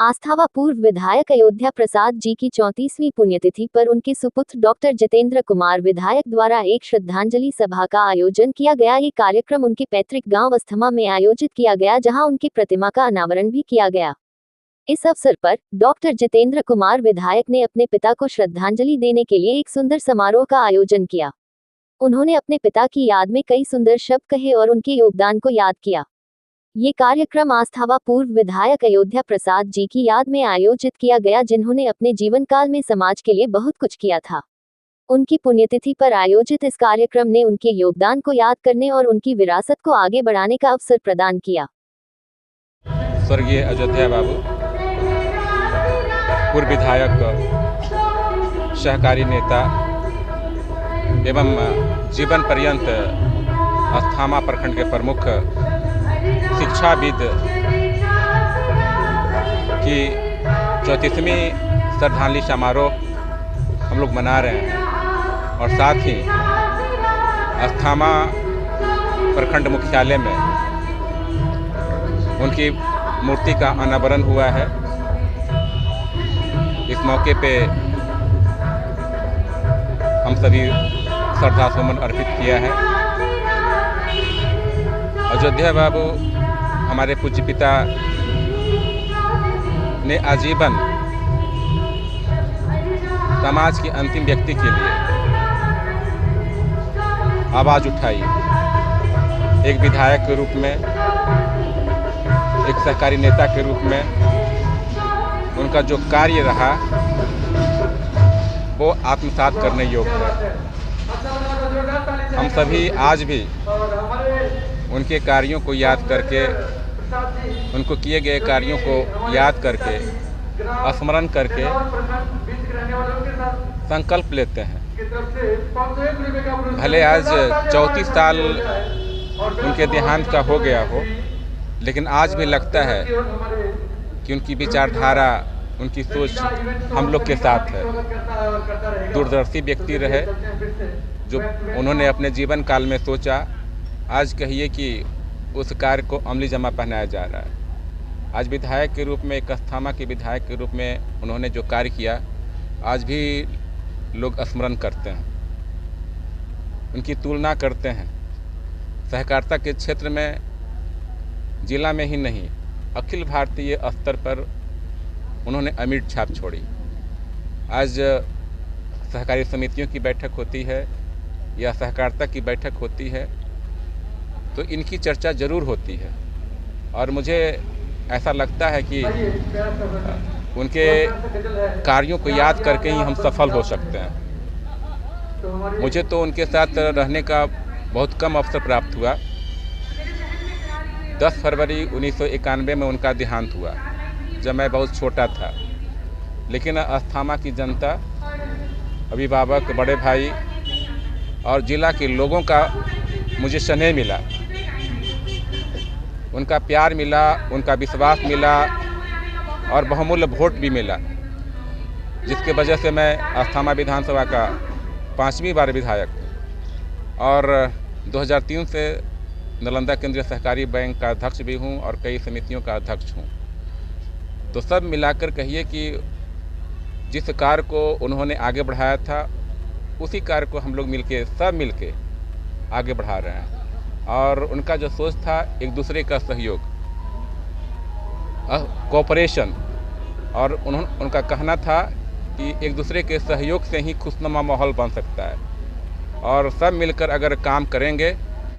आस्थावा पूर्व विधायक अयोध्या प्रसाद जी की 34वीं पुण्यतिथि पर उनके सुपुत्र डॉक्टर जितेंद्र कुमार विधायक द्वारा एक श्रद्धांजलि सभा का आयोजन किया गया। ये कार्यक्रम उनके पैतृक गांव अस्थमा में आयोजित किया गया, जहां उनकी प्रतिमा का अनावरण भी किया गया। इस अवसर पर डॉक्टर जितेंद्र कुमार विधायक ने अपने पिता को श्रद्धांजलि देने के लिए एक सुंदर समारोह का आयोजन किया। उन्होंने अपने पिता की याद में कई सुंदर शब्द कहे और उनके योगदान को याद किया। ये कार्यक्रम आस्थावा पूर्व विधायक अयोध्या प्रसाद जी की याद में आयोजित किया गया, जिन्होंने अपने जीवन काल में समाज के लिए बहुत कुछ किया था। उनकी पुण्यतिथि पर आयोजित इस कार्यक्रम ने उनके योगदान को याद करने और उनकी विरासत को आगे बढ़ाने का अवसर प्रदान किया। स्वर्गीय अयोध्या बाबू पूर्व विधायक, सहकारी नेता एवं जीवन पर्यंत अस्थामा प्रखंड के प्रमुख शिक्षाविद की 34वीं श्रद्धांजलि समारोह हम लोग मना रहे हैं और साथ ही अस्थामा प्रखंड मुख्यालय में उनकी मूर्ति का अनावरण हुआ है। इस मौके पे हम सभी श्रद्धा सुमन अर्पित किया है। अयोध्या बाबू हमारे पूज्य पिता ने आजीवन समाज के अंतिम व्यक्ति के लिए आवाज़ उठाई। एक विधायक के रूप में, एक सहकारी नेता के रूप में उनका जो कार्य रहा वो आत्मसात करने योग्य है। हम सभी आज भी उनके कार्यों को याद करके, उनको किए गए कार्यों को याद करके, स्मरण करके संकल्प लेते हैं। भले आज 34 साल उनके देहांत का हो गया हो, लेकिन आज भी लगता है कि उनकी विचारधारा, उनकी सोच हम लोग के साथ है। दूरदर्शी व्यक्ति रहे जो उन्होंने अपने जीवन काल में सोचा। आज कहिए कि उस कार्य को अमली जमा पहनाया जा रहा है। आज विधायक के रूप में, एक अस्थामा के विधायक के रूप में उन्होंने जो कार्य किया, आज भी लोग स्मरण करते हैं, उनकी तुलना करते हैं। सहकारिता के क्षेत्र में, जिला में ही नहीं, अखिल भारतीय स्तर पर उन्होंने अमिट छाप छोड़ी। आज सहकारी समितियों की बैठक होती है या सहकारिता की बैठक होती है तो इनकी चर्चा जरूर होती है, और मुझे ऐसा लगता है कि उनके कार्यों को याद करके ही हम सफल हो सकते हैं। मुझे तो उनके साथ रहने का बहुत कम अवसर प्राप्त हुआ। 10 फरवरी 1991 में उनका देहांत हुआ, जब मैं बहुत छोटा था। लेकिन अस्थामा की जनता, अभिभावक, बड़े भाई और जिला के लोगों का मुझे स्नेह मिला, उनका प्यार मिला, उनका विश्वास मिला और बहुमूल्य वोट भी मिला, जिसके वजह से मैं अस्थामा विधानसभा का 5वीं बार विधायक हूँ और 2003 से नालंदा केंद्रीय सहकारी बैंक का अध्यक्ष भी हूँ और कई समितियों का अध्यक्ष हूँ। तो सब मिलाकर कहिए कि जिस कार्य को उन्होंने आगे बढ़ाया था, उसी कार्य को हम लोग सब मिलके आगे बढ़ा रहे हैं। और उनका जो सोच था, एक दूसरे का सहयोग, कोऑपरेशन, और उनका कहना था कि एक दूसरे के सहयोग से ही खुशनुमा माहौल बन सकता है, और सब मिलकर अगर काम करेंगे